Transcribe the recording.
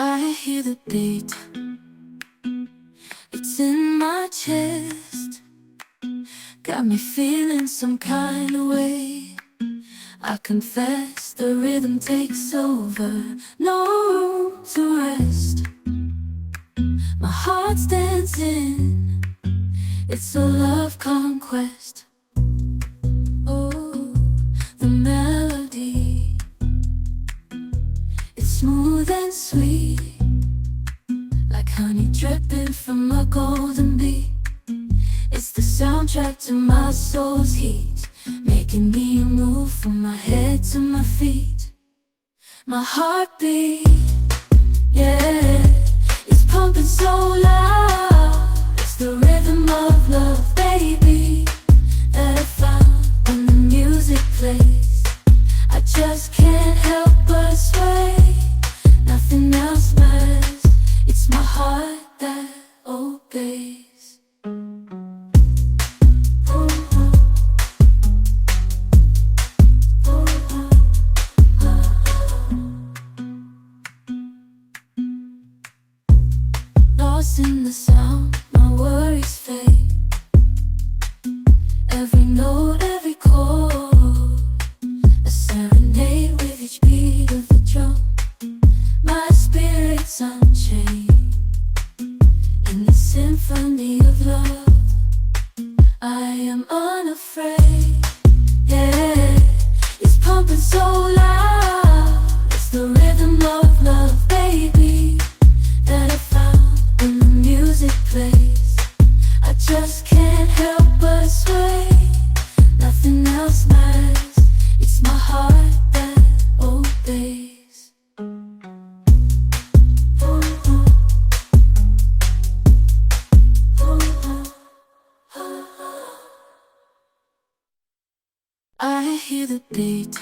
I hear the beat, it's in my chest. Got me feeling some kind of way. I confess the rhythm takes over, no room to rest. My heart's dancing, it's a love conquest. Oh, the melody, it's smooth and sweet, like honey dripping from a golden bee. It's the soundtrack to my soul's heat, making me move from my head to my feet. My heartbeat, yeah, it's pumping so loud. It's the rhythm of love, baby, that I found when the music plays. I just can't help but sway. Nothing else matters, it's my heart that obeys. Lost in the sound, my worries fade. Every note, every chord, a serenade with each beat of the drum. My spirit's unchained in the symphony of love. I am unafraid, yeah, it's pumping so loud. It's the rhythm of love, baby, that I found when the music plays. I just can't help but sway. Nothing else matters, it's my heart that obeys. I hear the beat,